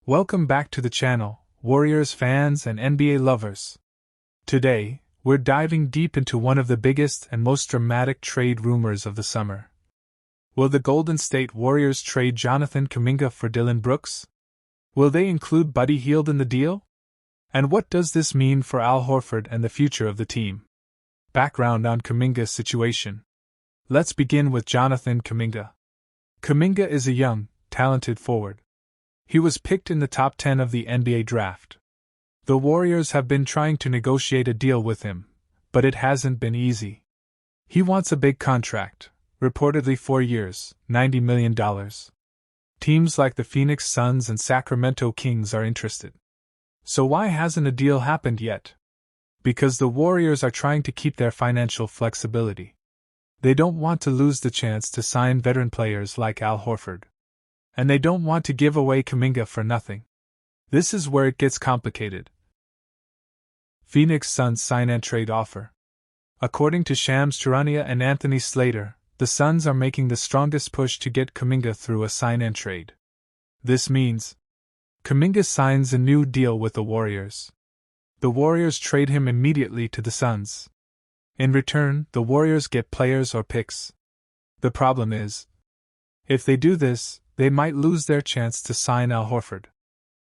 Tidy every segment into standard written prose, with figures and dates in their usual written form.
Welcome back to the channel, Warriors fans and NBA lovers. Today, we're diving deep into one of the biggest and most dramatic trade rumors of the summer. Will the Golden State Warriors trade Jonathan Kuminga for Dillon Brooks? Will they include Buddy Hield in the deal? And what does this mean for Al Horford and the future of the team? Background on Kuminga's situation. Let's begin with Jonathan Kuminga. Kuminga is a young, talented forward. He was picked in the top 10 of the NBA draft. The Warriors have been trying to negotiate a deal with him, but it hasn't been easy. He wants a big contract, reportedly 4 years, $90 million. Teams like the Phoenix Suns and Sacramento Kings are interested. So why hasn't a deal happened yet? Because the Warriors are trying to keep their financial flexibility. They don't want to lose the chance to sign veteran players like Al Horford. And they don't want to give away Kuminga for nothing. This is where it gets complicated. Phoenix Suns sign-and-trade offer. According to Shams Charania and Anthony Slater, the Suns are making the strongest push to get Kuminga through a sign-and-trade. This means Kuminga signs a new deal with the Warriors. The Warriors trade him immediately to the Suns. In return, the Warriors get players or picks. The problem is, if they do this, they might lose their chance to sign Al Horford.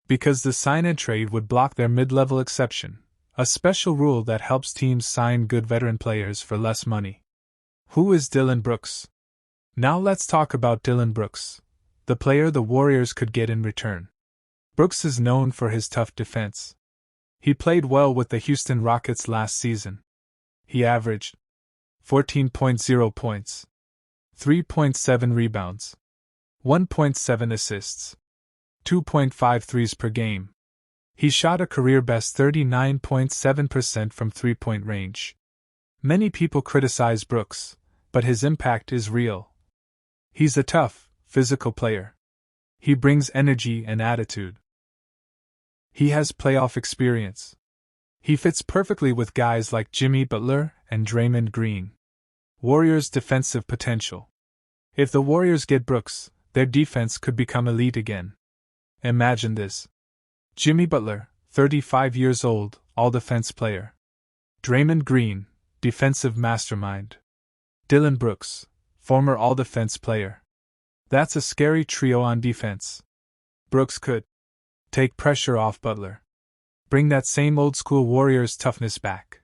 Because the sign-and-trade would block their mid-level exception, a special rule that helps teams sign good veteran players for less money. Who is Dillon Brooks? Now let's talk about Dillon Brooks, the player the Warriors could get in return. Brooks is known for his tough defense. He played well with the Houston Rockets last season. He averaged 14.0 points, 3.7 rebounds, 1.7 assists, 2.5 threes per game. He shot a career-best 39.7% from three-point range. Many people criticize Brooks, but his impact is real. He's a tough, physical player. He brings energy and attitude. He has playoff experience. He fits perfectly with guys like Jimmy Butler and Draymond Green. Warriors' defensive potential. If the Warriors get Brooks, their defense could become elite again. Imagine this. Jimmy Butler, 35 years old, all-defense player. Draymond Green, defensive mastermind. Dillon Brooks, former all-defense player. That's a scary trio on defense. Brooks could take pressure off Butler. Bring that same old-school Warriors toughness back.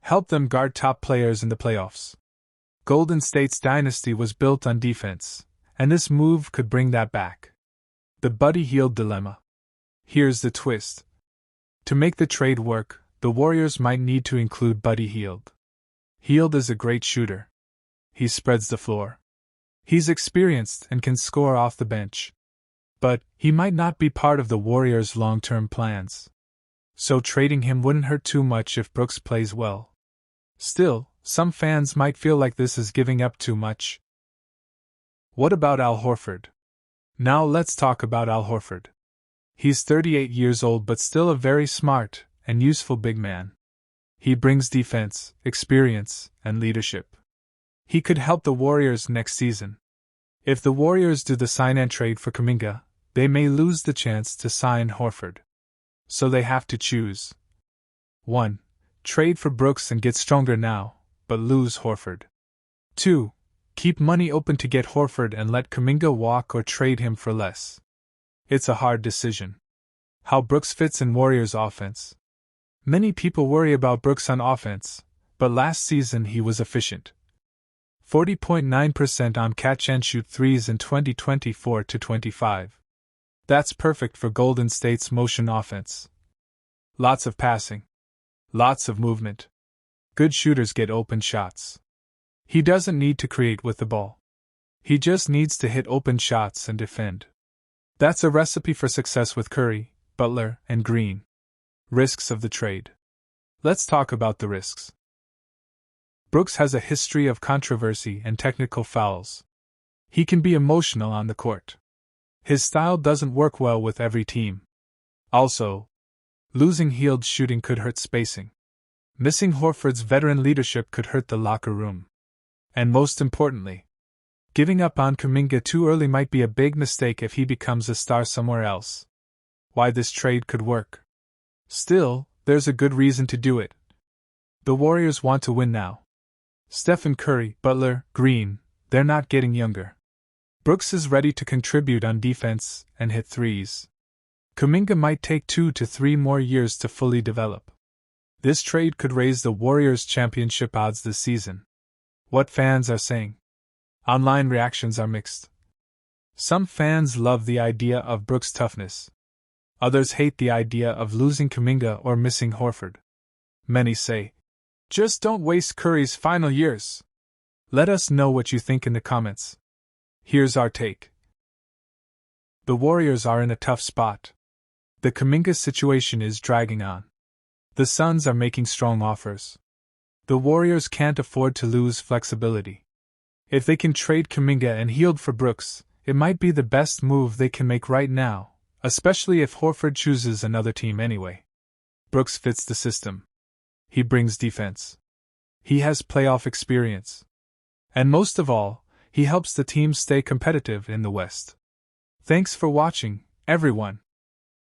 Help them guard top players in the playoffs. Golden State's dynasty was built on defense, and this move could bring that back. The Buddy Hield dilemma. Here's the twist. To make the trade work, the Warriors might need to include Buddy Hield. Hield is a great shooter. He spreads the floor. He's experienced and can score off the bench. But he might not be part of the Warriors' long-term plans. So trading him wouldn't hurt too much if Brooks plays well. Still, some fans might feel like this is giving up too much. What about Al Horford? Now let's talk about Al Horford. He's 38 years old but still a very smart and useful big man. He brings defense, experience, and leadership. He could help the Warriors next season. If the Warriors do the sign-and-trade for Kuminga, they may lose the chance to sign Horford. So they have to choose. 1. Trade for Brooks and get stronger now, but lose Horford. 2. Keep money open to get Horford and let Kuminga walk or trade him for less. It's a hard decision. How Brooks fits in Warriors' offense. Many people worry about Brooks on offense, but last season he was efficient. 40.9% on catch-and-shoot threes in 2024-25. That's perfect for Golden State's motion offense. Lots of passing. Lots of movement. Good shooters get open shots. He doesn't need to create with the ball. He just needs to hit open shots and defend. That's a recipe for success with Curry, Butler, and Green. Risks of the trade. Let's talk about the risks. Brooks has a history of controversy and technical fouls. He can be emotional on the court. His style doesn't work well with every team. Also, losing Hield's shooting could hurt spacing. Missing Horford's veteran leadership could hurt the locker room. And most importantly, giving up on Kuminga too early might be a big mistake if he becomes a star somewhere else. why this trade could work. Still, there's a good reason to do it. The Warriors want to win now. Stephen Curry, Butler, Green, they're not getting younger. Brooks is ready to contribute on defense and hit threes. Kuminga might take 2 to 3 more years to fully develop. This trade could raise the Warriors' championship odds this season. What fans are saying? Online reactions are mixed. Some fans love the idea of Brooks' toughness. Others hate the idea of losing Kuminga or missing Horford. Many say, just don't waste Curry's final years. Let us know what you think in the comments. Here's our take. The Warriors are in a tough spot. The Kuminga situation is dragging on. The Suns are making strong offers. The Warriors can't afford to lose flexibility. If they can trade Kuminga and Hield for Brooks, it might be the best move they can make right now, especially if Horford chooses another team anyway. Brooks fits the system. He brings defense. He has playoff experience. And most of all, he helps the team stay competitive in the West. Thanks for watching, everyone.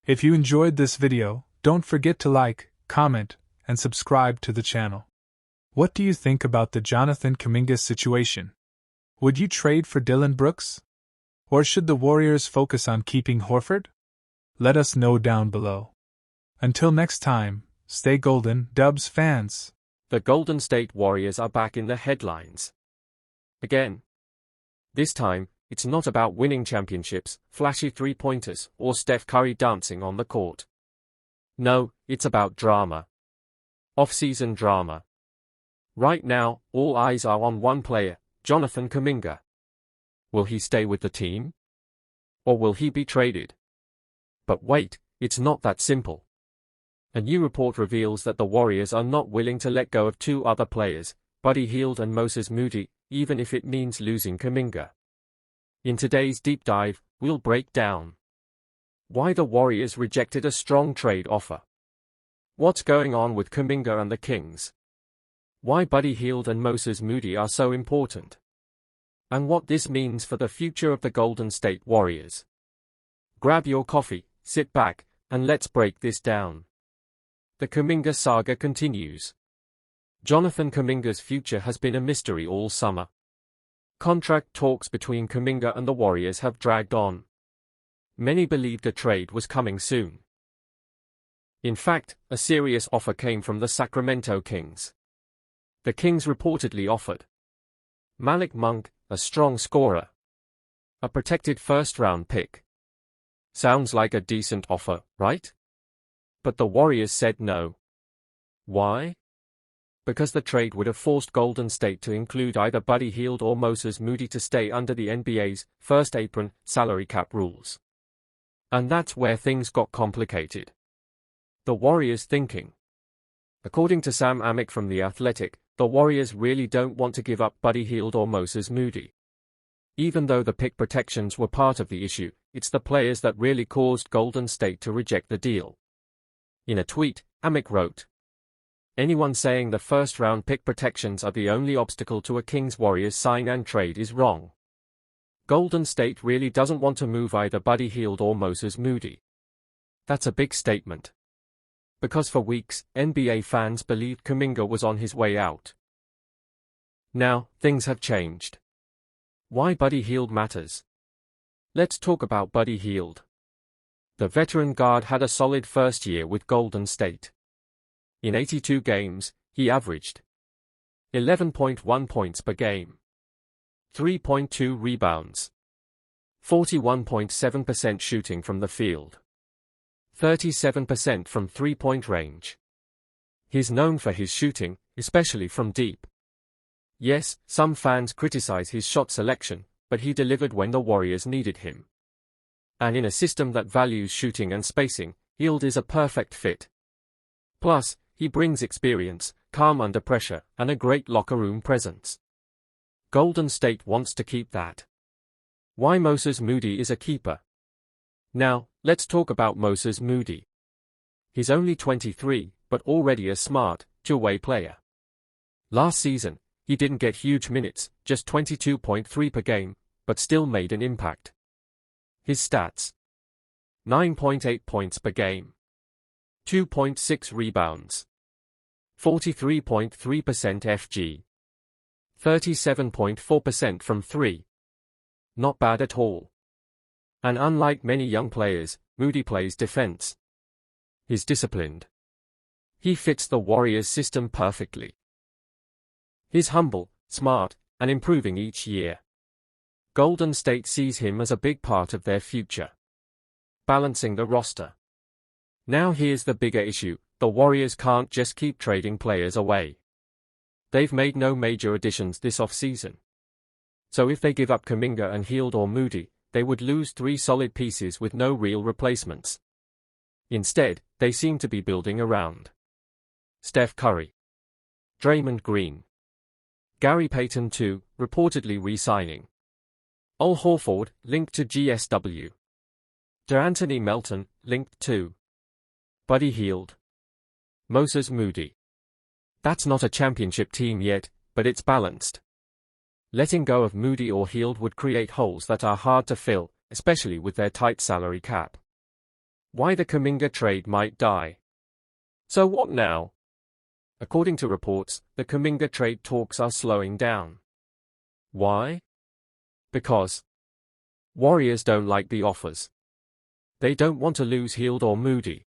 If you enjoyed this video, don't forget to like, comment, and subscribe to the channel. What do you think about the Jonathan Kuminga situation? Would you trade for Dillon Brooks? Or should the Warriors focus on keeping Horford? Let us know down below. Until next time, stay golden, Dubs fans. The Golden State Warriors are back in the headlines. Again. This time, it's not about winning championships, flashy three-pointers, or Steph Curry dancing on the court. No, it's about drama. Off-season drama. Right now, all eyes are on one player, Jonathan Kuminga. Will he stay with the team? Or will he be traded? But wait, it's not that simple. A new report reveals that the Warriors are not willing to let go of 2 other players, Buddy Hield and Moses Moody, even if it means losing Kuminga. In today's deep dive, we'll break down why the Warriors rejected a strong trade offer, what's going on with Kuminga and the Kings, why Buddy Hield and Moses Moody are so important, and what this means for the future of the Golden State Warriors. Grab your coffee, sit back, and let's break this down. The Kuminga saga continues. Jonathan Kuminga's future has been a mystery all summer. Contract talks between Kuminga and the Warriors have dragged on. Many believed a trade was coming soon. In fact, a serious offer came from the Sacramento Kings. The Kings reportedly offered Malik Monk, a strong scorer, a protected first-round pick. Sounds like a decent offer, right? But the Warriors said no. Why? Because the trade would have forced Golden State to include either Buddy Hield or Moses Moody to stay under the NBA's first apron salary cap rules. And that's where things got complicated. The Warriors thinking. According to Sam Amick from The Athletic, the Warriors really don't want to give up Buddy Hield or Moses Moody. Even though the pick protections were part of the issue, it's the players that really caused Golden State to reject the deal. In a tweet, Amick wrote, "Anyone saying the first-round pick protections are the only obstacle to a Kings-Warriors sign and trade is wrong. Golden State really doesn't want to move either Buddy Hield or Moses Moody." That's a big statement. Because for weeks, NBA fans believed Kuminga was on his way out. Now, things have changed. Why Buddy Hield matters. Let's talk about Buddy Hield. The veteran guard had a solid first year with Golden State. In 82 games, he averaged 11.1 points per game, 3.2 rebounds, 41.7% shooting from the field, 37% from three-point range. He's known for his shooting, especially from deep. Yes, some fans criticize his shot selection, but he delivered when the Warriors needed him. And in a system that values shooting and spacing, Hield is a perfect fit. Plus, he brings experience, calm under pressure, and a great locker room presence. Golden State wants to keep that. Why Moses Moody is a keeper. Now, let's talk about Moses Moody. He's only 23, but already a smart, two-way player. Last season, he didn't get huge minutes, just 22.3 per game, but still made an impact. His stats: 9.8 points per game. 2.6 rebounds. 43.3% FG. 37.4% from 3. Not bad at all. And unlike many young players, Moody plays defense. He's disciplined. He fits the Warriors' system perfectly. He's humble, smart, and improving each year. Golden State sees him as a big part of their future. Balancing the roster. Now here's the bigger issue: the Warriors can't just keep trading players away. They've made no major additions this offseason. So if they give up Kuminga and Hield or Moody, they would lose 3 solid pieces with no real replacements. Instead, they seem to be building around Steph Curry, Draymond Green, Gary Payton II, reportedly re-signing, Al Horford, linked to GSW, DeAnthony Melton, linked to Buddy Hield, Moses Moody. That's not a championship team yet, but it's balanced. Letting go of Moody or Hield would create holes that are hard to fill, especially with their tight salary cap. Why the Kuminga trade might die. So what now? According to reports, the Kuminga trade talks are slowing down. Why? Because Warriors don't like the offers. They don't want to lose Hield or Moody.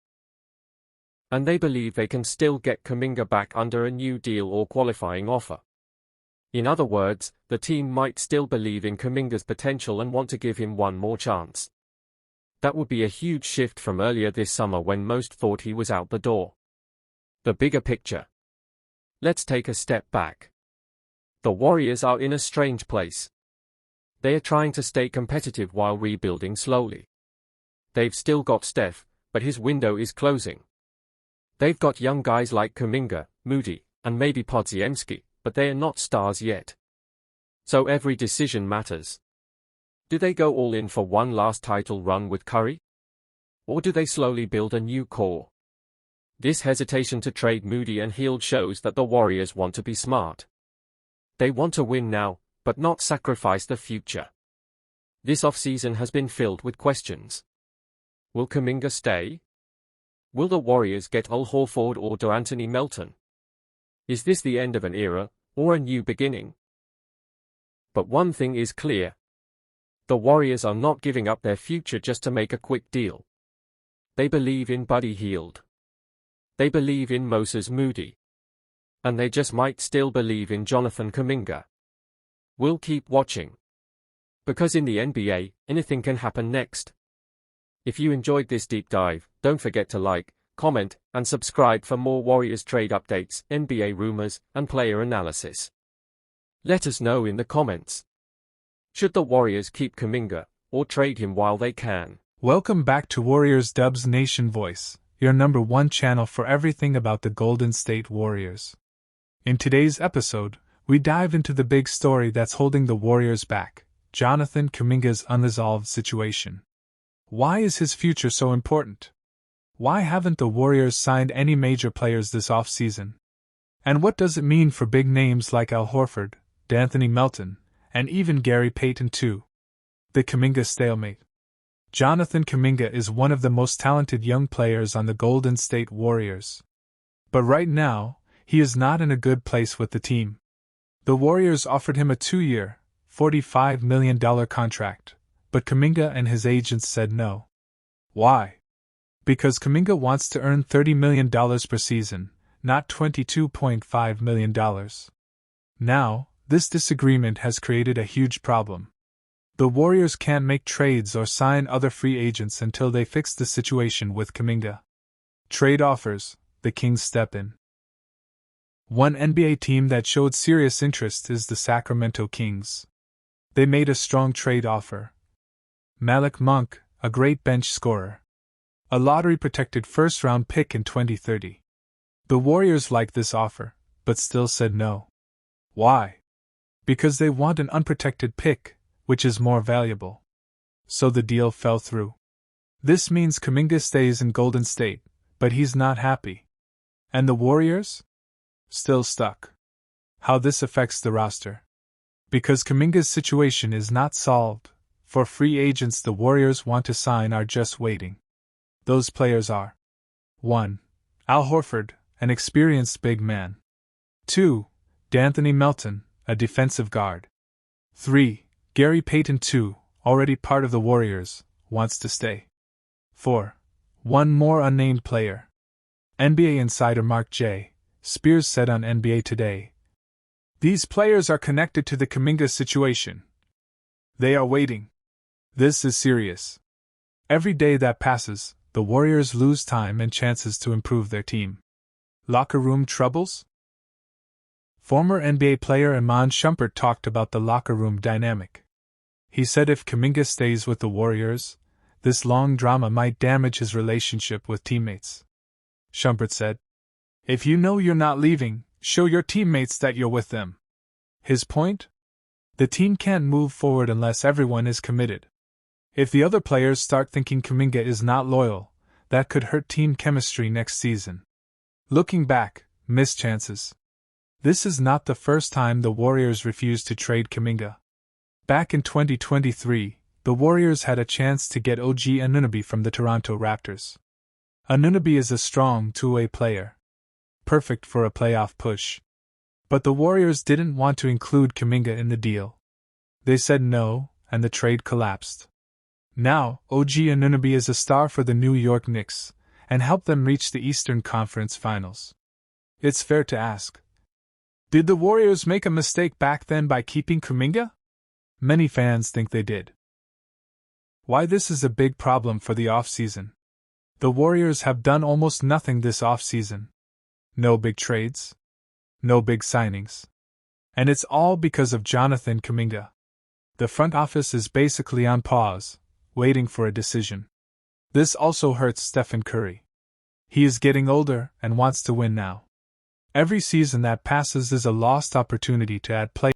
And they believe they can still get Kuminga back under a new deal or qualifying offer. In other words, the team might still believe in Kuminga's potential and want to give him one more chance. That would be a huge shift from earlier this summer when most thought he was out the door. The bigger picture. Let's take a step back. The Warriors are in a strange place. They are trying to stay competitive while rebuilding slowly. They've still got Steph, but his window is closing. They've got young guys like Kuminga, Moody, and maybe Podziemski, but they are not stars yet. So every decision matters. Do they go all in for one last title run with Curry? Or do they slowly build a new core? This hesitation to trade Moody and Hield shows that the Warriors want to be smart. They want to win now, but not sacrifice the future. This offseason has been filled with questions. Will Kuminga stay? Will the Warriors get Al Horford or DeAnthony Melton? Is this the end of an era, or a new beginning? But one thing is clear. The Warriors are not giving up their future just to make a quick deal. They believe in Buddy Hield. They believe in Moses Moody. And they just might still believe in Jonathan Kuminga. We'll keep watching. Because in the NBA, anything can happen next. If you enjoyed this deep dive, don't forget to like, comment, and subscribe for more Warriors trade updates, NBA rumors, and player analysis. Let us know in the comments. Should the Warriors keep Kuminga, or trade him while they can? Welcome back to Warriors Dubs Nation Voice, your #1 channel for everything about the Golden State Warriors. In today's episode, we dive into the big story that's holding the Warriors back, Jonathan Kuminga's unresolved situation. Why is his future so important? Why haven't the Warriors signed any major players this offseason? And what does it mean for big names like Al Horford, DeAnthony Melton, and even Gary Payton II? The Kuminga stalemate. Jonathan Kuminga is one of the most talented young players on the Golden State Warriors. But right now, he is not in a good place with the team. The Warriors offered him a 2-year, $45 million contract, but Kuminga and his agents said no. Why? Because Kuminga wants to earn $30 million per season, not $22.5 million. Now, this disagreement has created a huge problem. The Warriors can't make trades or sign other free agents until they fix the situation with Kuminga. Trade offers, the Kings step in. One NBA team that showed serious interest is the Sacramento Kings. They made a strong trade offer. Malik Monk, a great bench scorer. A lottery-protected first-round pick in 2030. The Warriors liked this offer, but still said no. Why? Because they want an unprotected pick, which is more valuable. So the deal fell through. This means Kuminga stays in Golden State, but he's not happy. And the Warriors? Still stuck. How this affects the roster. Because Kuminga's situation is not solved, for free agents the Warriors want to sign are just waiting. Those players are 1. Al Horford, an experienced big man. 2. D'Anthony Melton, a defensive guard. 3. Gary Payton II, already part of the Warriors, wants to stay. 4. One more unnamed player. NBA insider Mark J. Spears said on NBA Today, "These players are connected to the Kuminga situation. They are waiting. This is serious. Every day that passes, the Warriors lose time and chances to improve their team." Locker room troubles? Former NBA player Iman Shumpert talked about the locker room dynamic. He said if Kuminga stays with the Warriors, this long drama might damage his relationship with teammates. Shumpert said, "If you know you're not leaving, show your teammates that you're with them." His point? The team can't move forward unless everyone is committed. If the other players start thinking Kuminga is not loyal, that could hurt team chemistry next season. Looking back, missed chances. This is not the first time the Warriors refused to trade Kuminga. Back in 2023, the Warriors had a chance to get OG Anunoby from the Toronto Raptors. Anunoby is a strong two-way player, perfect for a playoff push. But the Warriors didn't want to include Kuminga in the deal. They said no, and the trade collapsed. Now, OG Anunoby is a star for the New York Knicks, and helped them reach the Eastern Conference Finals. It's fair to ask, did the Warriors make a mistake back then by keeping Kuminga? Many fans think they did. Why this is a big problem for the offseason. The Warriors have done almost nothing this offseason. No big trades. No big signings. And it's all because of Jonathan Kuminga. The front office is basically on pause, waiting for a decision. This also hurts Stephen Curry. He is getting older and wants to win now. Every season that passes is a lost opportunity to add players